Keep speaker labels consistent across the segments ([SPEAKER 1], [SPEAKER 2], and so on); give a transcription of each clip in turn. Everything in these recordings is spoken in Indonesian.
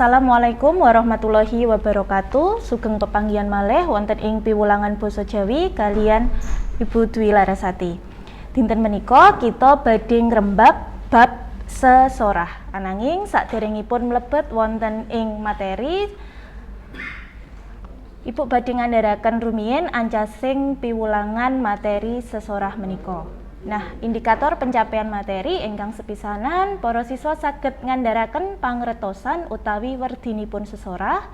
[SPEAKER 1] Assalamualaikum warahmatullahi wabarakatuh. Sugeng pepanggihan malih wonten ing piwulangan basa Jawi kalian Ibu Dwi Larasati. Dinten menika kita badhe ngrembab bab sesorah. Ananging saderengipun mlebet wonten ing materi, Ibu badhe ngandharaken rumiyin ancasing piwulangan materi sesorah menika. Nah, indikator pencapaian materi ingkang sepisanan para siswa saged ngandharaken pangertosan utawi werdinipun sesorah,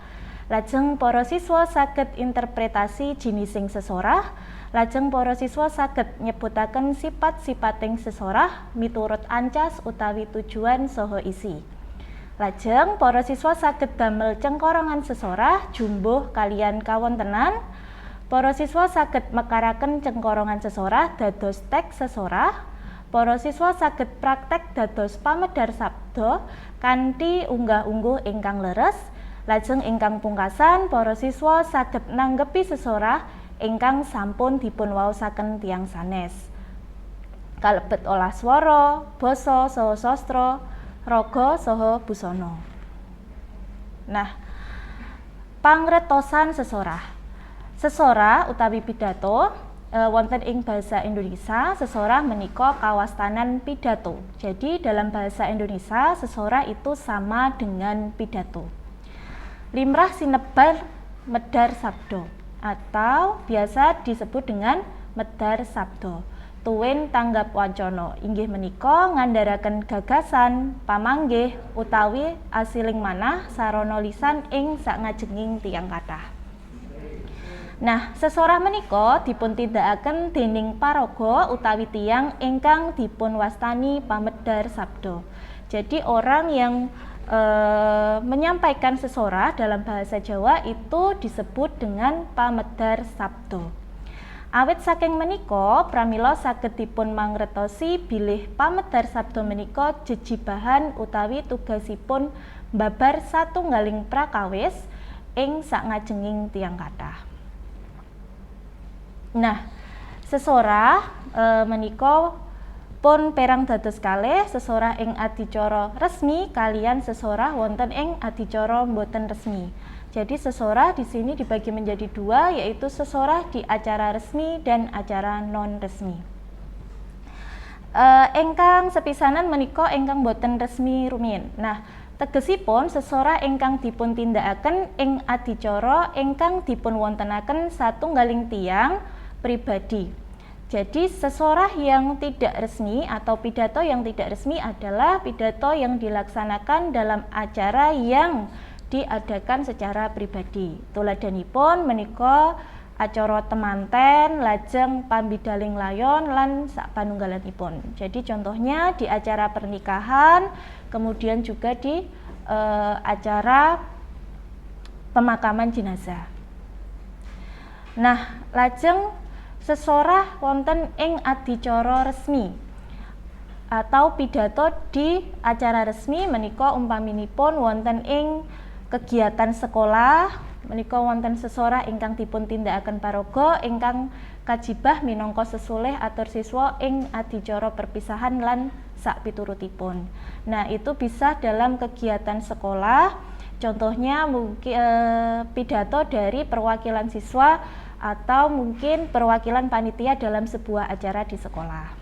[SPEAKER 1] lajeng para siswa saged interpretasi jinising sesorah, lajeng para siswa saged nyebutaken sipat-sipating sesorah miturut ancas utawi tujuan saha isi. Lajeng para siswa saged damel cengkorongan sesorah jumbuh kalian kawontenan. Para siswa saged mekaraken cengkorongan sesorah dados teks sesorah. Para siswa saged praktek dados pamedhar sabda kanthi unggah-ungguh ingkang leres. Lajeng ingkang pungkasan para siswa saged nanggepi sesorah ingkang sampun dipunwaosaken tiyang sanes. Kalebet olah swara, basa saha sastra, raga saha busana. Nah, pangretosan sesorah. Sesorah utawi pidato wonten ing bahasa Indonesia, sesorah menika kawastanan pidato. Jadi dalam bahasa Indonesia sesorah itu sama dengan pidato. Limrah sinebar medhar sabda atau biasa disebut dengan medhar sabda. Tuwin tanggap wacana inggih menika ngandharaken gagasan, pamanggih utawi asiling manah sarana lisan ing sakngajenging tiyang kathah. Nah, sesorah menika dipuntindakaken dening paraga utawi tiyang ingkang dipunwastani pamedhar sabda. Jadi orang yang menyampaikan sesorah dalam bahasa Jawa itu disebut dengan pamedhar sabda. Awit saking menika pramila saged dipun mangertosi bilih pamedhar sabda menika jejibahan utawi tugasipun mbabar satunggaling prakawis ing sakngajenging tiyang kathah. Nah, sesorah menika pun perang dados kalih, sesorah ing adicara resmi kalian sesorah wonten ing adicara boten resmi. Jadi sesorah di sini dibagi menjadi dua, yaitu sesorah di acara resmi dan acara non resmi. Ingkang sepisanan menika ingkang boten resmi rumiyin. Nah, tegesipun sesorah ingkang dipuntindakaken ing adicara ingkang dipunwontenaken satunggaling tiyang pribadi. Jadi sesorah yang tidak resmi atau pidato yang tidak resmi adalah pidato yang dilaksanakan dalam acara yang diadakan secara pribadi. Tuladhanipun menika acara temanten, lajeng pambidaling layon lan sapanunggalanipun. Jadi contohnya di acara pernikahan, kemudian juga di acara pemakaman jenazah. Nah, lajeng sesorah wonten ing adicara resmi atau pidato di acara resmi menika umpaminipun wonten ing kegiatan sekolah menika wonten sesorah ingkang dipuntindakaken paraga ingkang kajibah minangka sesulih atur siswa ing adicara perpisahan lan sakpiturutipun. Nah, itu bisa dalam kegiatan sekolah, contohnya mungkin pidato dari perwakilan siswa atau mungkin perwakilan panitia dalam sebuah acara di sekolah.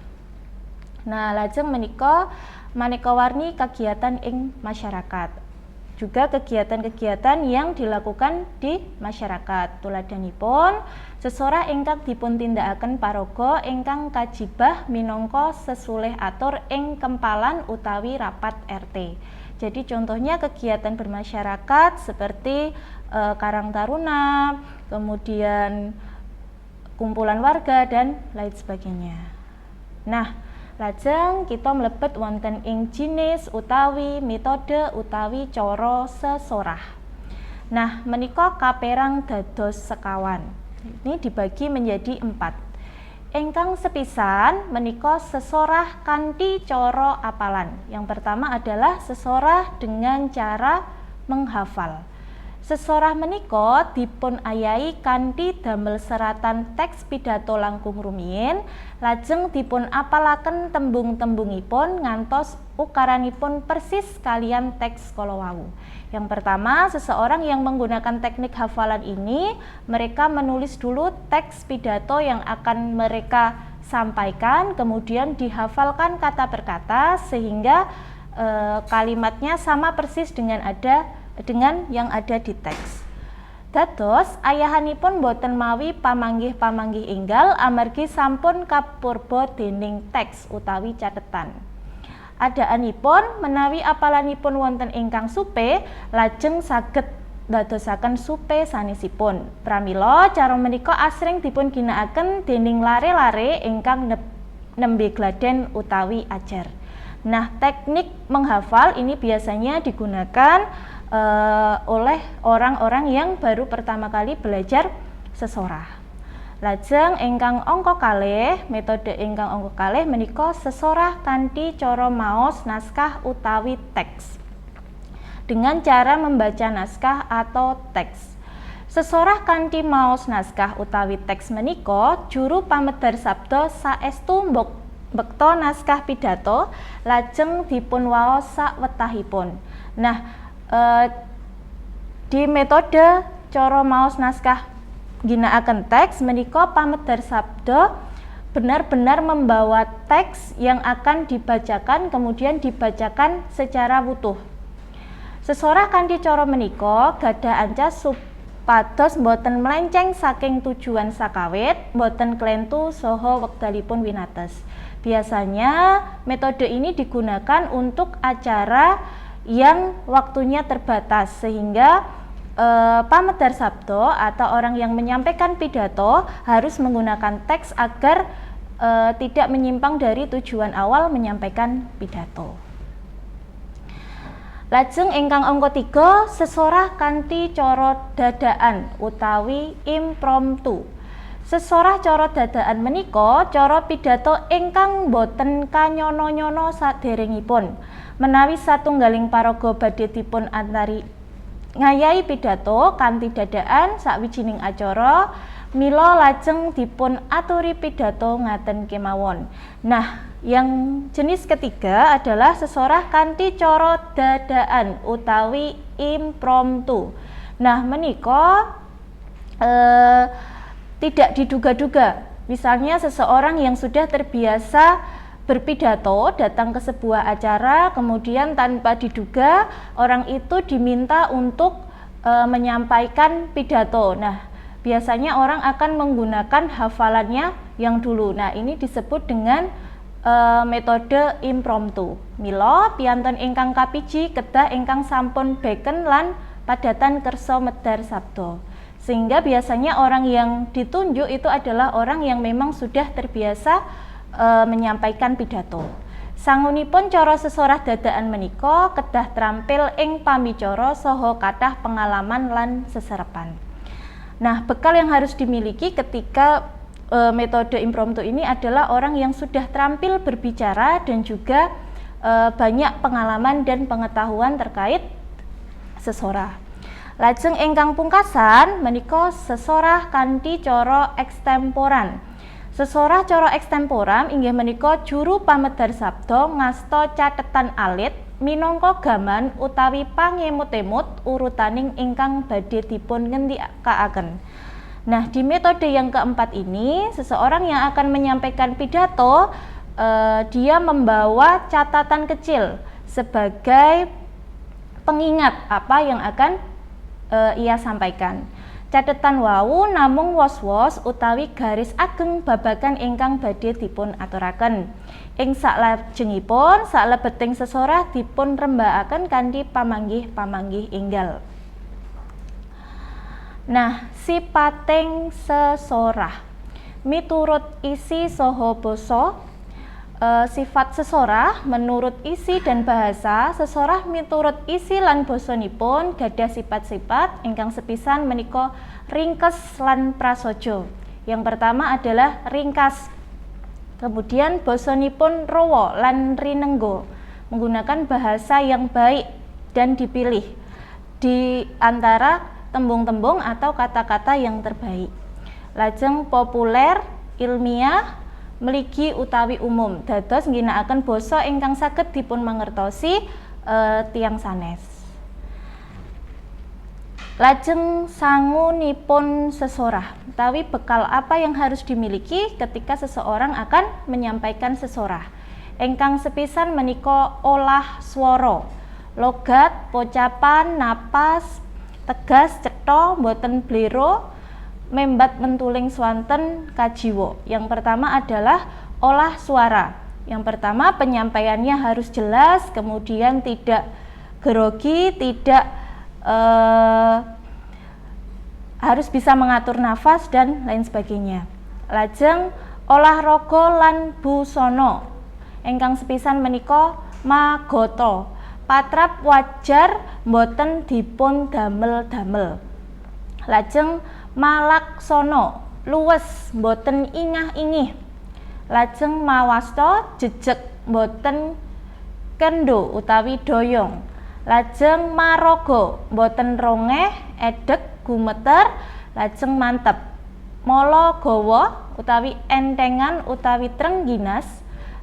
[SPEAKER 1] Nah, lajeng menika maneka warni kegiatan ing masyarakat. Juga kegiatan-kegiatan yang dilakukan di masyarakat. Tuladhanipun sesorah ingkang dipuntindakaken paraga ingkang kajibah minangka sesulih atur ing kempalan utawi rapat RT. Jadi contohnya kegiatan bermasyarakat seperti Karang Taruna, kemudian kumpulan warga dan lain sebagainya. Nah, lajeng kita mlebet wonten ing jinis utawi metode utawi cara sesorah. Nah, menika kaperang dados sekawan. Ini dibagi menjadi 4. Ingkang sepisan menika sesorah kanthi cara apalan. Yang pertama adalah sesorah dengan cara menghafal. Sesorah menika dipun ayahi kanthi damel seratan teks pidato langkung rumiyin, lajeng dipun apalaken tembung-tembungipun ngantos ukaranipun persis kalian teks kala wau. Yang pertama, seseorang yang menggunakan teknik hafalan ini, mereka menulis dulu teks pidato yang akan mereka sampaikan, kemudian dihafalkan kata per kata sehingga kalimatnya sama persis dengan yang ada di teks. Dados ayahanipun boten mawi pamanggih-pamanggih enggal amargi sampun kapurba dening teks utawi cathetan. Adaanipun menawi apalanipun wonten ingkang supe, lajeng saged dadosaken supe sanesipun. Pramila cara menika asring dipun ginakaken dening lare-lare ingkang nembe gladen utawi ajar. Nah, teknik menghafal ini biasanya digunakan oleh orang-orang yang baru pertama kali belajar sesorah. Lajeng ingkang angka kalih, metode ingkang angka kalih menika sesorah kanthi cara maos naskah utawi teks. Dengan cara membaca naskah atau teks. Sesorah kanthi maos naskah utawi teks menika juru pamedhar sabda saestu mbekta naskah pidato lajeng dipun waos sawetahipun. Nah, di metode cara maos naskah ginakaken teks menika pamedhar sabda benar-benar membawa teks yang akan dibacakan kemudian dibacakan secara wutuh. Sesorah kanthi cara menika gadah ancas supados boten melenceng saking tujuan sakawit, boten klentu saha wekdalipun winates. Biasanya metode ini digunakan untuk acara yang waktunya terbatas sehingga pamedhar sabda atau orang yang menyampaikan pidato harus menggunakan teks agar tidak menyimpang dari tujuan awal menyampaikan pidato. Lajeng ingkang angka 3, sesorah kanthi cara dadaan utawi impromptu. Sesorah cara dadaan menika cara pidato ingkang boten kanyono-nyono saderengipun. Menawi satunggaling paraga badhe dipun antari ngayahi pidato kanthi dadaan sawijining acara, mila lajeng dipun aturi pidato ngaten kemawon. Nah, yang jenis ketiga adalah sesorah kanthi cara dadaan utawi impromptu. Nah, menika tidak diduga-duga. Misalnya seseorang yang sudah terbiasa berpidato datang ke sebuah acara, kemudian tanpa diduga orang itu diminta untuk menyampaikan pidato. Nah, biasanya orang akan menggunakan hafalannya yang dulu. Nah, ini disebut dengan metode impromptu. Mila piantun ingkang kapiji kedah ingkang sampun beken lan padatan kersa medhar sabda. Sehingga biasanya orang yang ditunjuk itu adalah orang yang memang sudah terbiasa menyampaikan pidato. Sangunipun cara sesorah dadaan menika kedah trampil ing pambicara saha kathah pengalaman lan seserepan. Nah, bekal yang harus dimiliki ketika metode impromptu ini adalah orang yang sudah terampil berbicara dan juga banyak pengalaman dan pengetahuan terkait sesorah. Lajeng ingkang pungkasan menika sesorah kanthi cara ekstemporan. Sesorah cara ekstemporan inggih menika juru pamedhar sabda ngasta cathetan alit minangka gaman utawi pangemut-emut urutaning ingkang badhe dipun ngendikaaken. Nah, di metode yang keempat ini, seseorang yang akan menyampaikan pidato, dia membawa catatan kecil sebagai pengingat apa yang akan ia sampaikan. Catetan wau namung wos-wos utawi garis ageng babagan ingkang badhe dipun aturaken. Ing saklajengipun saklebeting sesorah dipun rembakaken kanthi pamanggih-pamanggih enggal. Nah, sipating sesorah miturut isi saha basa. Sifat sesorah menurut isi dan bahasa, sesorah miturut isi lan basanipun gadah sifat-sifat ingkang sepisan menika ringkes lan prasaja. Yang pertama adalah ringkas. Kemudian basanipun rawa lan rinengga, menggunakan bahasa yang baik dan dipilih. Di antara tembung-tembung atau kata-kata yang terbaik. Lajeng populer, ilmiah, mligi utawi umum, dados ngginakaken basa ingkang saged dipun mangertosi tiyang sanes. Lajeng sangunipun sesorah, utawi bekal apa yang harus dimiliki ketika seseorang akan menyampaikan sesorah. Ingkang sepisan menika olah swara, logat, pocapan, napas, tegas, cetha, boten blero, membat mentuling swanten kajiwa. Yang pertama adalah olah suara. Yang pertama penyampaiannya harus jelas, kemudian tidak grogi, tidak harus bisa mengatur nafas dan lain sebagainya. Lajeng olah raga lan busana. Ingkang sepisan menika magata, patrap wajar boten dipun damel-damel. Lajeng malaksana, luwes boten ingah-ingih. Lajeng mawasta, jejeg boten kendo utawi doyong. Lajeng maraga, boten rongeh, edeg, gumeter. Lajeng mantep, mala gawa utawi entengan utawi trengginas.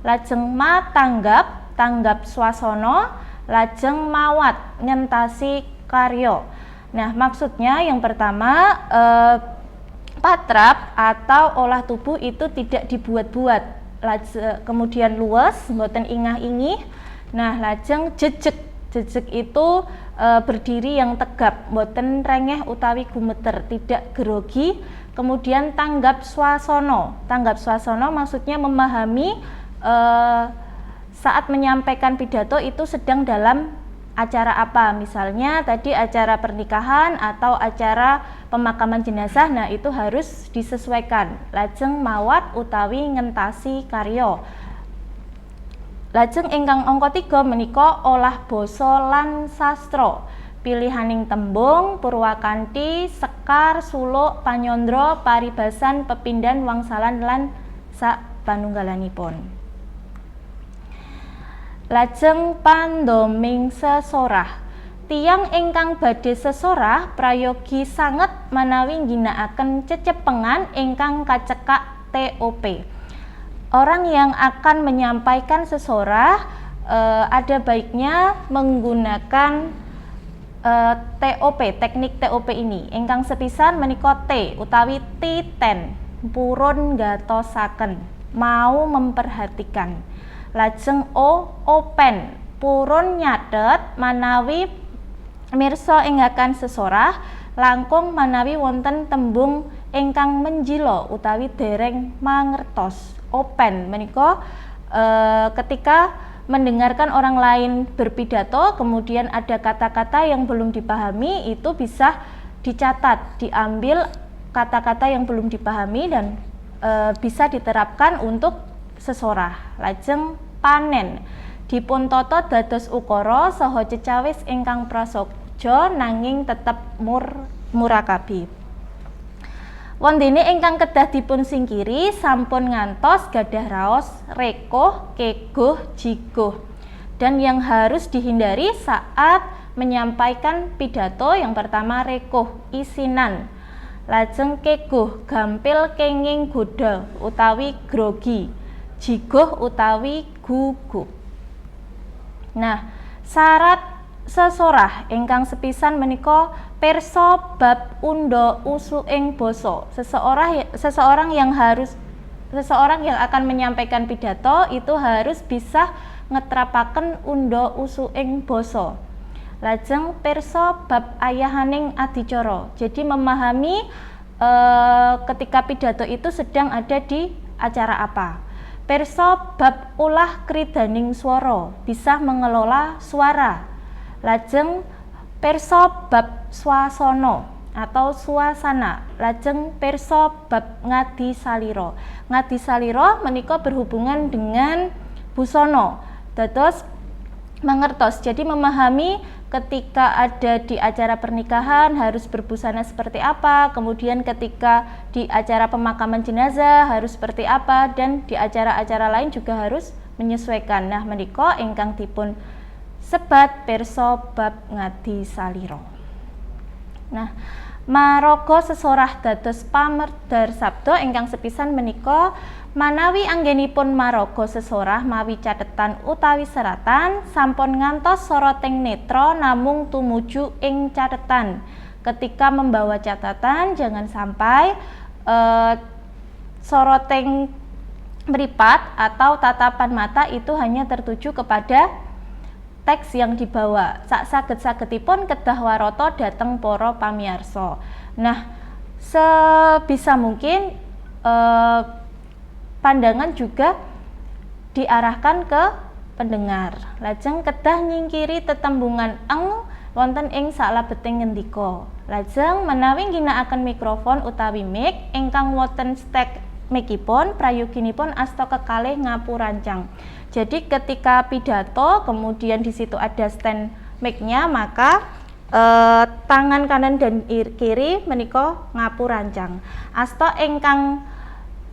[SPEAKER 1] Lajeng matanggap, tanggap swasana. Lajeng mawat, ngentasi karya. Nah, maksudnya yang pertama patrap atau olah tubuh itu tidak dibuat-buat. Kemudian luwes, boten ingah-ingih. Nah, lajeng jejeg. Jejeg itu berdiri yang tegap, boten rengeh utawi gumeter, tidak grogi. Kemudian tanggap swasana. Tanggap swasana maksudnya memahami saat menyampaikan pidato itu sedang dalam acara apa, misalnya tadi acara pernikahan atau acara pemakaman jenazah. Nah, itu harus disesuaikan. Lajeng mawat utawi ngentasi karya. Lajeng ingkang angka 3 menika olah basa lan sastra. Pilihaning tembung, purwakanthi, sekar, suluk, panyandra, paribasan, pepindhan, wangsalan lan sapanunggalanipun. Lajeng pandoming sesorah. Tiyang ingkang badhe sesorah prayogi sanget manawi ngginakaken cecepengan ingkang kacekak TOP. Orang yang akan menyampaikan sesorah ada baiknya menggunakan TOP, teknik TOP ini. Ingkang sepisan menika T utawi titen, purun gatosaken, mau memperhatikan. Lajeng O, open, purun nyatet manawi mirsa inggakan sesorah langkung manawi wonten tembung ingkang menjilo utawi dereng mangertos. Open menika ketika mendengarkan orang lain berpidato kemudian ada kata-kata yang belum dipahami, itu bisa dicatat, diambil kata-kata yang belum dipahami dan bisa diterapkan untuk sesorah. Lajeng panen, dipun tata dados ukara saha cecawis ingkang prasaja nanging tetep murakabi. Wondene ingkang kedah dipun singkiri sampun ngantos gadah raos rekoh, keguh, jiguh. Dan yang harus dihindari saat menyampaikan pidato, yang pertama rekoh, isinan. Lajeng keguh, gampil kenging goda utawi grogi. Jiguh utawi gugup. Nah, syarat sesorah ingkang sepisan menika pirsa bab unda usu ing basa. Seseorang yang akan menyampaikan pidato itu harus bisa ngetrapaken unda usu ing basa. Lajeng pirsa bab ayahaning adicara. Jadi memahami ketika pidato itu sedang ada di acara apa. Pirsa bab ulah kridaning swara, bisa mengelola suara. Lajeng pirsa bab swasana atau suasana. Lajeng pirsa bab ngadi salira. Ngadi salira menika berhubungan dengan busana. Dados mangertos, jadi memahami ketika ada di acara pernikahan harus berbusana seperti apa, kemudian ketika di acara pemakaman jenazah harus seperti apa, dan di acara-acara lain juga harus menyesuaikan. Nah, menika ingkang dipun sebat pirsa bab ngadi salira. Nah, maraga sesorah dados pamedhar sabda ingkang sepisan menika manawi anggenipun maraga sesorah mawi cathetan utawi seratan sampun ngantos soroting netra namung tumuju ing cathetan. Ketika membawa catatan jangan sampai soroting meripat atau tatapan mata itu hanya tertuju kepada teks yang dibawa. Sak saged-sagedipun kedah warata dhateng para pamiyarsa. Nah, sebisa mungkin pandangan juga diarahkan ke pendengar. Lajeng kedah nyingkiri tetembungan eng wonten ing saklebeting ngendika. Lajeng menawi ngginakaken mikrofon utawi mic ingkang wonten stek mic-ipun prayoginipun asta kekalih ngapurancang. Jadi ketika pidato kemudian di situ ada stand mic-nya, maka tangan kanan dan kiri menika ngapurancang. Asta ingkang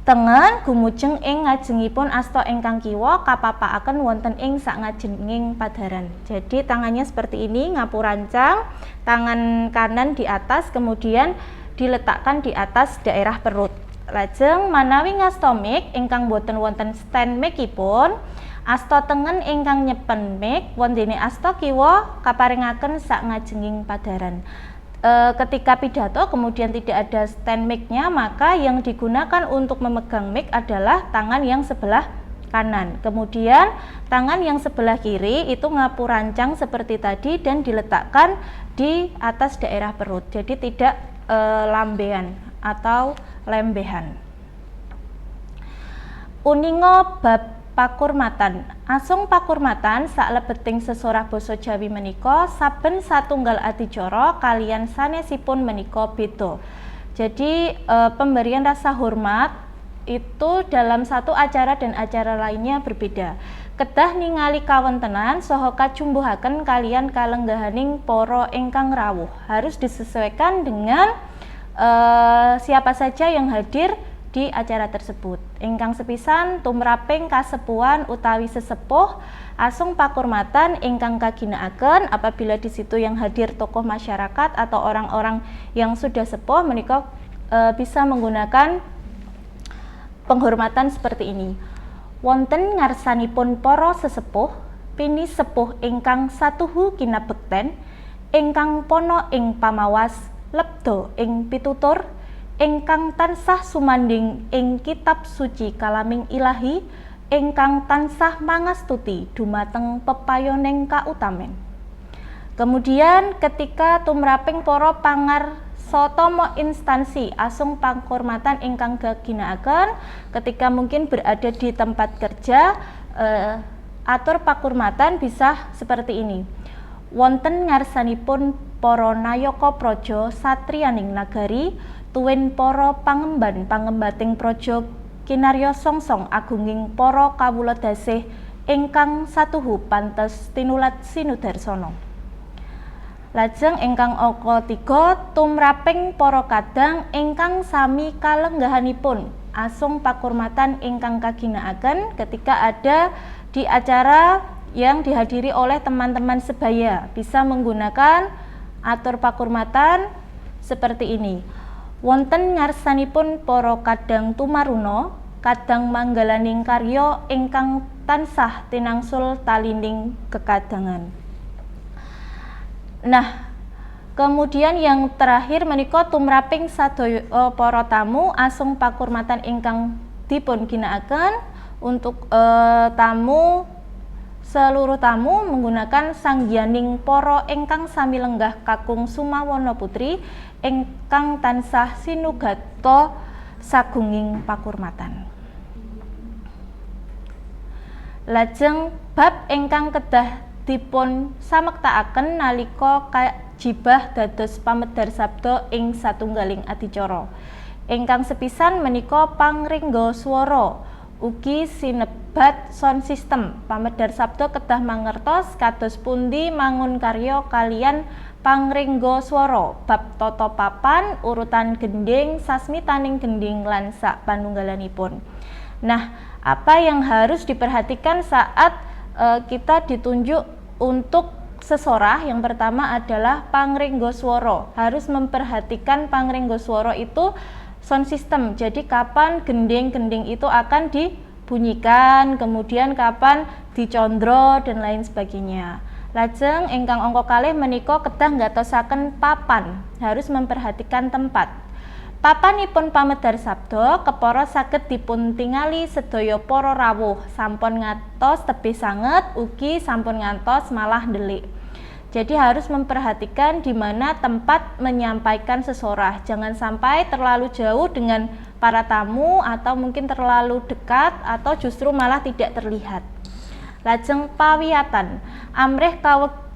[SPEAKER 1] tengen gumujeng ing ngajengipun asta ingkang kiwa kapapakaken wonten ing sak ngajenging padaran. Jadi tangannya seperti ini ngapurancang, tangan kanan di atas kemudian diletakkan di atas daerah perut. Lajeng manawi ngasta mic ingkang boten wonten stand mic-ipun, asta tengen ingkang nyepen mic wondene asta kiwa kaparingaken sak ngajenging padaran. Ketika pidato kemudian tidak ada stand mic-nya, maka yang digunakan untuk memegang mic adalah tangan yang sebelah kanan. Kemudian tangan yang sebelah kiri itu ngapurancang seperti tadi dan diletakkan di atas daerah perut. Jadi tidak lambean atau lembehan. Uninga bab pakurmatan. Asung pakurmatan saklebeting sesorah basa Jawi menika saben satunggal adicara kalian sanesipun menika beda. Jadi pemberian rasa hormat itu dalam satu acara dan acara lainnya berbeda. Kedah ningali kawontenan saha kacumbuhaken kalian kalenggahaning para ingkang rawuh. Harus disesuaikan dengan siapa saja yang hadir di acara tersebut. Ingkang sepisan tumraping kasepuhan utawi sesepuh asung pakurmatan ingkang kaginakaken apabila di situ yang hadir tokoh masyarakat atau orang-orang yang sudah sepuh menika bisa menggunakan penghormatan seperti ini. Wonten ngarsanipun para sesepuh pini sepuh ingkang satuhu kinabekten ingkang pono ing pamawas lebda ing pitutur ingkang tansah sumanding ing kitab suci kalaming ilahi ingkang tansah mangastuti dumateng pepayoning kautamen. Kemudian ketika tumraping para pangarsatama instansi asung panghormatan ingkang kaginakaken ketika mungkin berada di tempat kerja, atur pakurmatan bisa seperti ini. Wonten ngarsanipun para nayaka praja satriyaning nagari tuwin para pangemban-pangembating praja kinarya songsong agunging para kawula dasih ingkang satuhu pantes tinulat sinudarsana. Lajeng ingkang angka 3 tumraping para kadang ingkang sami kalenggahanipun asung pakurmatan ingkang kaginakaken ketika ada di acara yang dihadiri oleh teman-teman sebaya, bisa menggunakan atur pakurmatan seperti ini. Wonten ngarsanipun para kadang tumaruna kadang manggalaning karya ingkang tansah tinangsul talining kekadangan. Nah, kemudian yang terakhir menika tumraping sadaya para tamu asung pakurmatan ingkang dipun ginakaken untuk seluruh tamu menggunakan sanggianing para ingkang sami lenggah kakung Sumawana Putri ingkang tansah sinugata sagunging pakurmatan. Lajeng bab ingkang kedah dipun samektakaken nalika kajibah dados pamedhar sabda ing satunggaling adicara. Ingkang sepisan menika pangringga swara ugi sinebat sound system. Pamedhar sabda kedah mangertos kados pundi mangun karya kalian pangringga swara, bab tata papan, urutan gending, sasmitaning gending lan sak panunggalanipun. Nah, apa yang harus diperhatikan saat kita ditunjuk untuk sesorah yang pertama adalah pangringgo swara. Harus memperhatikan pangringgo swara itu sound system. Jadi kapan gending-gending itu akan dibunyikan, kemudian kapan dicondro dan lain sebagainya. Lajeng ingkang angka kalih menika kedah nggatosaken papan. Harus memperhatikan tempat. Papanipun pamedar sabda kepara saged dipuntingali sedaya para rawuh, sampun ngantos tebih sanget ugi sampun ngantos malah ndelik. Jadi harus memperhatikan di mana tempat menyampaikan sesorah. Jangan sampai terlalu jauh dengan para tamu atau mungkin terlalu dekat atau justru malah tidak terlihat. Lajeng pawiyatan, amrih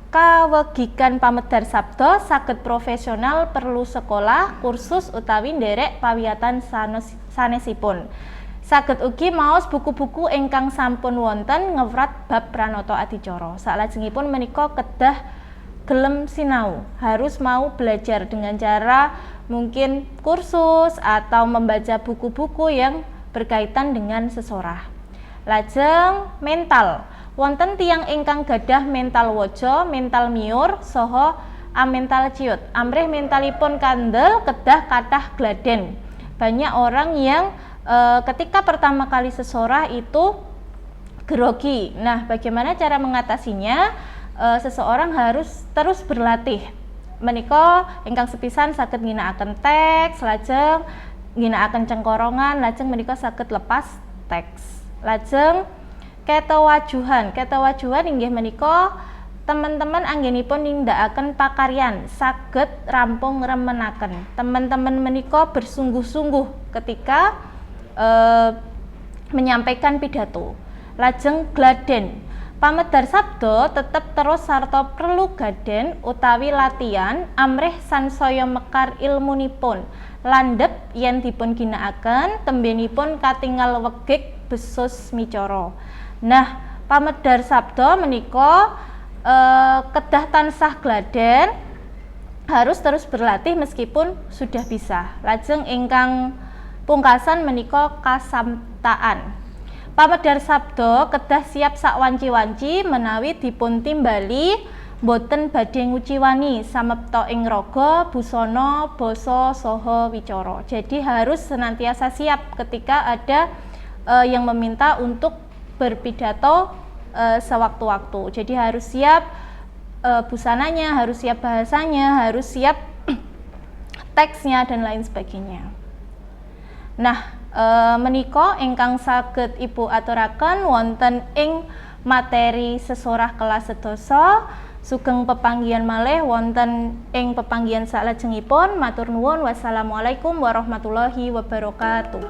[SPEAKER 1] kawegikan pamedar sabda saged profesional perlu sekolah, kursus utawi nderek pawiyatan sanesipun. Saged ugi maos buku-buku ingkang sampun wonten ngewrat bab pranata adicara. Salajengipun menika kedah gelem sinau, harus mau belajar dengan cara mungkin kursus atau membaca buku-buku yang berkaitan dengan sesorah. Lajeng mental. Wonten tiyang ingkang gadah mental waja, mental miur, saha amental ciut. Amrih mentalipun kandel kedah kathah gladen. Banyak orang yang ketika pertama kali sesorah itu grogi. Nah, bagaimana cara mengatasinya? Seseorang harus terus berlatih. Menika ingkang sepisan saged ngginakaken teks, lajeng ngginakaken cengkorongan, lajeng menika saged lepas teks. Lajeng ketawajuhan inggih menika teman-teman anggenipun nindakaken pakaryan saged rampung remenaken. Teman-teman menika bersungguh-sungguh ketika menyampaikan pidato. Lajeng gladen. Pamedar sabda tetep terus sarta perlu gaden utawi latihan amrih sansaya mekar ilmunipun. Landhep yen dipun ginakaken tembenipun katingal wegik besus micara. Nah, pamedar sabda menika kedah tansah gladen, harus terus berlatih meskipun sudah bisa. Lajeng ingkang pungkasan menika kasamtaan. Pamedar sabda kedah siap sak wanci-wanci menawi dipun timbali boten badhe nguciwani samepta ing raga, busana, basa saha wicara. Jadi harus senantiasa siap ketika ada yang meminta untuk berpidato sewaktu-waktu. Jadi harus siap busananya, harus siap bahasanya, harus siap teksnya dan lain sebagainya. Nah, menika ingkang saged Ibu aturaken wonten ing materi sesorah kelas sedasa. Sugeng pepanggihan malih wonten ing pepanggihan salajengipun. Matur nuwun. Wassalamualaikum warahmatullahi wabarakatuh.